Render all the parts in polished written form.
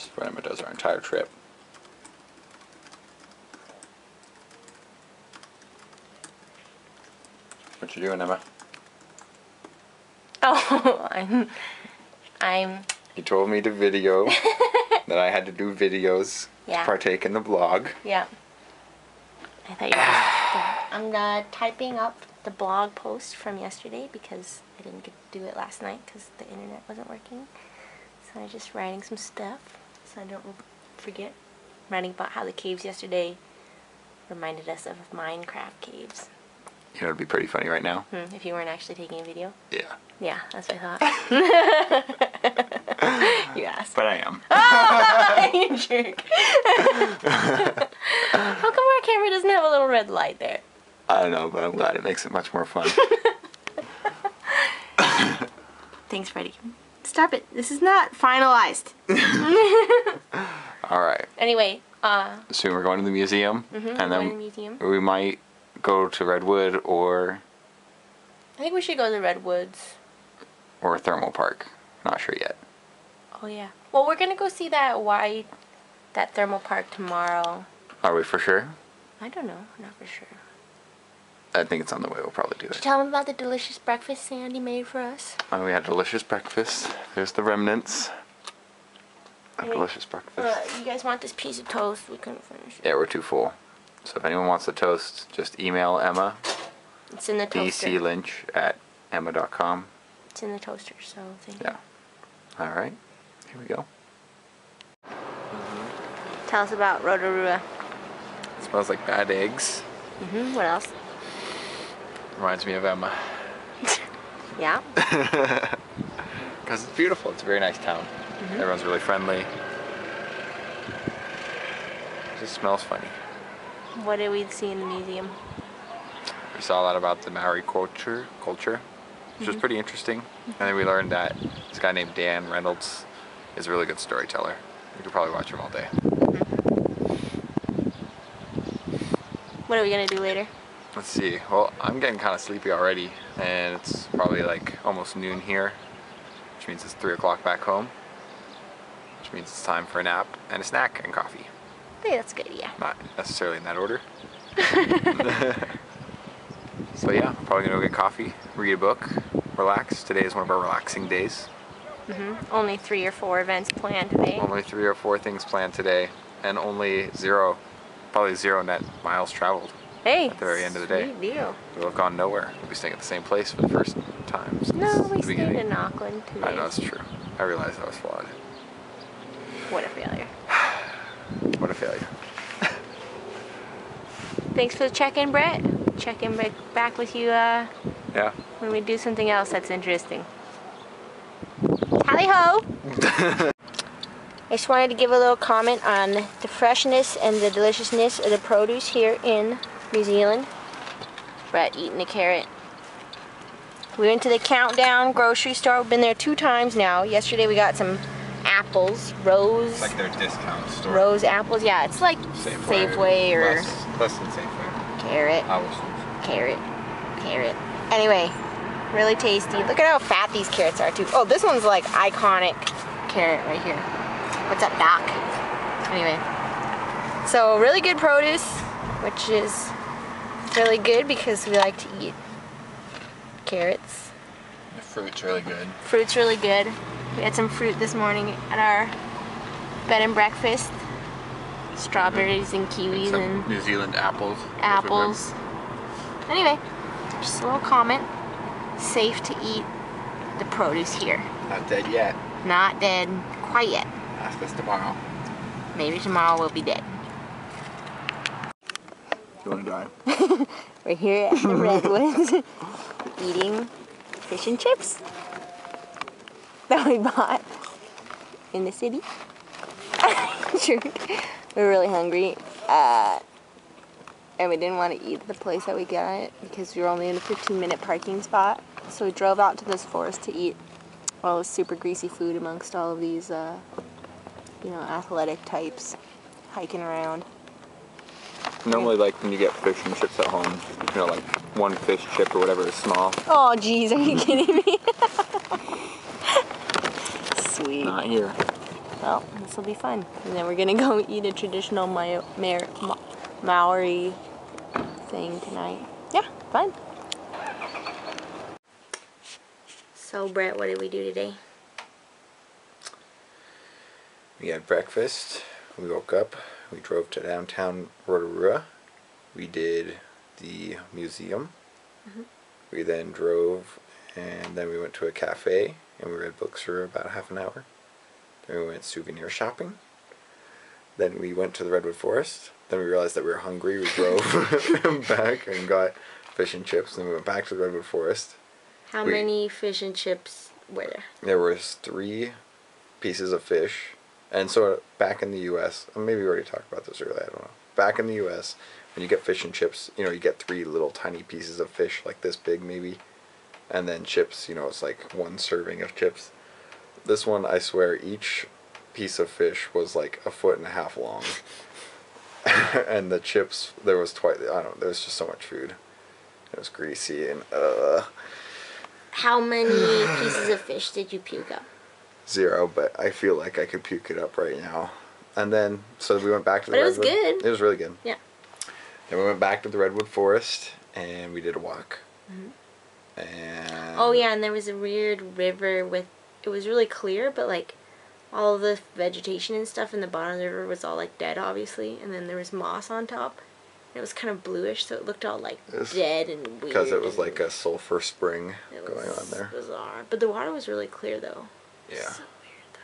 That's what Emma does our entire trip. What you doing, Emma? Oh, I'm. You told me to video that I had to do videos Yeah. to partake in the vlog. Yeah. I thought you were just, I'm typing up the blog post from yesterday because I didn't get to do it last night because the internet wasn't working. So I'm just writing some stuff so I don't forget. Writing about how the caves yesterday reminded us of Minecraft caves. You know, it'd be pretty funny right now. If you weren't actually taking a video. Yeah. Yeah, that's what I thought. You asked. But I am. You jerk. How come our camera doesn't have a little red light there? I don't know, but I'm glad it makes it much more fun. Thanks, Freddie. Stop it. This is not finalized. Alright. Anyway, Soon we're going to the museum. And we're then going to the museum. we might go to Redwood or I think we should go to the redwoods. or Thermal Park. Not sure yet. Oh yeah. Well, we're gonna go see that thermal park tomorrow. Are we for sure? I don't know. Not for sure. I think it's on the way. We'll probably do Did you it. tell them about the delicious breakfast Sandy made for us? We had delicious breakfast. There's the remnants of delicious breakfast. You guys want this piece of toast? We couldn't finish it. Yeah, we're too full. So if anyone wants the toast, just email Emma. It's in the toaster. dclynch@emma.com. It's in the toaster, so thank you. Yeah. Alright. Here we go. Tell us about Rotorua. It smells like bad eggs. What else? Reminds me of Emma. Yeah? Because it's beautiful. It's a very nice town. Everyone's really friendly. It just smells funny. What did we see in the museum? We saw a lot about the Maori culture, which was pretty interesting. And then we learned that this guy named Dan Reynolds is a really good storyteller. We could probably watch him all day. What are we gonna do later? Let's see. Well, I'm getting kind of sleepy already, and it's probably like almost noon here, which means it's 3 o'clock back home, which means it's time for a nap and a snack and coffee. Hey, that's a good idea. Not necessarily in that order. So yeah, probably gonna go get coffee, read a book, relax. Today is one of our relaxing days. Only 3 or 4 events planned today. Only 3 or 4 things planned today, and only probably zero net miles traveled. Hey, at the very end of the day. Sweet deal. We'll have gone nowhere. We'll be staying at the same place for the first time since No, we the stayed beginning. in Auckland today. I know, it's true. I realized I was flawed. What a failure. What a failure. Thanks for the check-in, Brett. Check in back with you Yeah. when we do something else that's interesting. Tally ho! I just wanted to give a little comment on the freshness and the deliciousness of the produce here in New Zealand. Brett eating a carrot. We went to the Countdown grocery store. We've been there 2 times now. Yesterday we got some apples, rose. It's like their discount store. Rose apples, yeah. It's like Safeway or less than Safeway. Carrot. Carrot. Carrot. Anyway, really tasty. Look at how fat these carrots are too. Oh, this one's like iconic carrot right here. What's up, Doc? Anyway, so really good produce, which is really good because we like to eat carrots. The fruit's really good. Fruit's really good. We had some fruit this morning at our bed and breakfast. Strawberries and kiwis and New Zealand apples. apples. Anyway, just a little comment. Safe to eat the produce here. Not dead yet. Not dead quite yet. Ask us tomorrow. Maybe tomorrow we'll be dead. You wanna die? We're here at the redwoods eating fish and chips that we bought in the city. Sure. We're really hungry. And we didn't want to eat at the place that we got it because we were only in a 15-minute parking spot. So we drove out to this forest to eat all this super greasy food amongst all of these, you know, athletic types hiking around. Normally, like when you get fish and chips at home, you know, like one fish chip or whatever is small. Oh, geez, are you kidding me? Sweet. Not here. Well, this will be fun. And then we're gonna go eat a traditional Maori thing tonight. Yeah, fun. So, Brett, what did we do today? We had breakfast, we woke up, we drove to downtown Rotorua, we did the museum, we then drove and then we went to a cafe and we read books for about half an hour. Then we went souvenir shopping. Then we went to the redwood forest. Then we realized that we were hungry. We drove back and got fish and chips. Then we went back to the redwood forest. How many fish and chips were there? There was 3 pieces of fish. And so back in the U.S., maybe we already talked about this earlier, I don't know. Back in the U.S., when you get fish and chips, you know, you get 3 little tiny pieces of fish, like this big maybe. And then chips, you know, it's like 1 serving of chips. This one, I swear, each piece of fish was like 1.5 feet long. And the chips, there was twice, I don't know, there was just so much food. It was greasy and How many pieces of fish did you puke up? 0, but I feel like I could puke it up right now. And then, so we went back to the redwood. But it was good. It was really good. Yeah. Then we went back to the redwood forest and we did a walk. And oh yeah, and there was a weird river with, it was really clear, but like all the vegetation and stuff in the bottom of the river was all like dead, obviously, and then there was moss on top. It was kind of bluish, so it looked all like dead and weird. Because it was like a sulfur spring going on there. Bizarre, but the water was really clear though. Yeah. So weird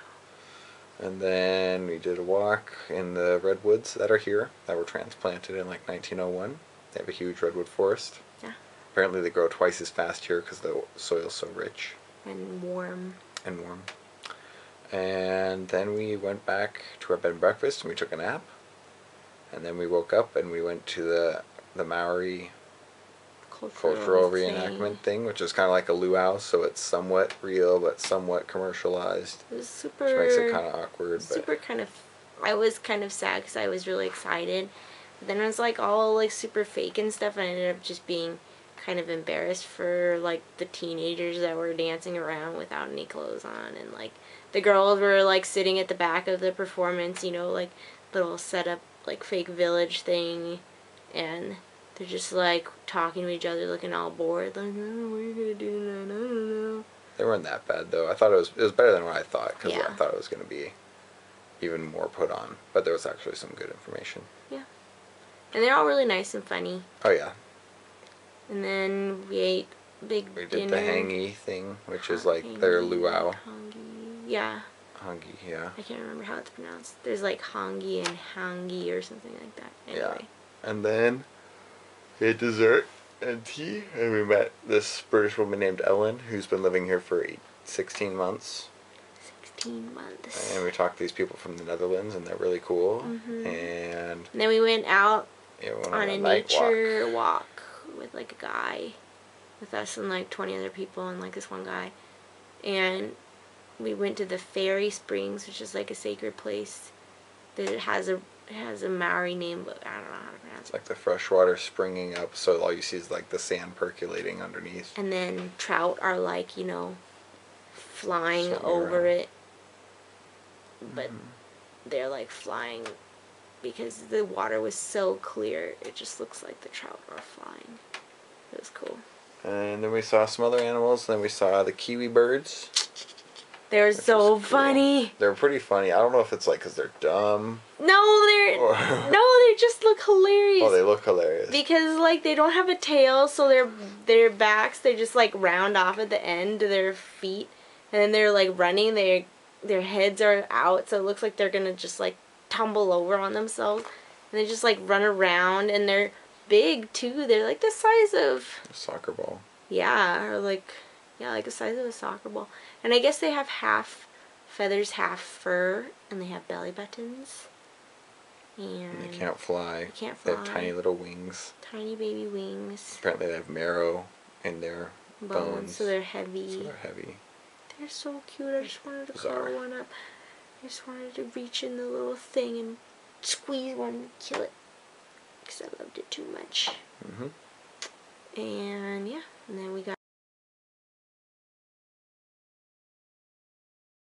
though. And then we did a walk in the redwoods that are here, that were transplanted in like 1901. They have a huge redwood forest. Yeah. Apparently they grow twice as fast here because the soil's so rich. And warm. And warm. And then we went back to our bed and breakfast and we took a nap. And then we woke up and we went to the Maori cultural reenactment thing, which is kind of like a luau, so it's somewhat real but somewhat commercialized. It was super. Which makes it kind of awkward. Super kind of. I was kind of sad because I was really excited. But then it was like all like super fake and stuff, and I ended up just being kind of embarrassed for like the teenagers that were dancing around without any clothes on, and like the girls were like sitting at the back of the performance, you know, like little setup like fake village thing, and they're just like talking to each other, looking all bored, like, oh, what are you gonna do tonight? I don't know. They weren't that bad though. I thought it was better than what I thought, because Yeah. I thought it was going to be even more put on, but there was actually some good information. Yeah, and they're all really nice and funny. Oh yeah. And then we ate big We did dinner. the hangi thing, which is like their luau. Hangi. Yeah. Hangi, yeah. I can't remember how it's pronounced. There's like hangi and hangi or something like that. Anyway. Yeah. And then we had dessert and tea, and we met this British woman named Ellen, who's been living here for 16 months. 16 months. And we talked to these people from the Netherlands, and they're really cool. Mm-hmm. And then we went out yeah, we went on a night nature walk with like a guy, with us and like 20 other people and like this one guy. And we went to the Fairy Springs, which is like a sacred place that it has a Maori name, but I don't know how to pronounce it. like the fresh water springing up, so all you see is like the sand percolating underneath. And then trout are like, you know, flying Swimming over around. it, but they're like flying because the water was so clear, it just looks like the trout are flying. It was cool. And then we saw some other animals. Then we saw the kiwi birds. They're so was cool. funny. They're pretty funny. I don't know if it's like because they're dumb. No, they just look hilarious. Oh, they look hilarious. Because like they don't have a tail, so their backs, they just like round off at the end of their feet, and then they're like running. Their heads are out, so it looks like they're gonna just like tumble over on themselves, and they just like run around, and they're big too. They're like the size of A soccer ball. yeah, or like the size of a soccer ball. And I guess they have half feathers, half fur, and they have belly buttons. And They can't fly. They can't They fly. have tiny little wings. Tiny baby wings. Apparently they have marrow in their bones. So they're heavy. So they're heavy. They're so cute. I just wanted to Bizarre. curl one up. I just wanted to reach in the little thing and squeeze one and kill it. Because I loved it too much. Mm-hmm. And yeah, and then we got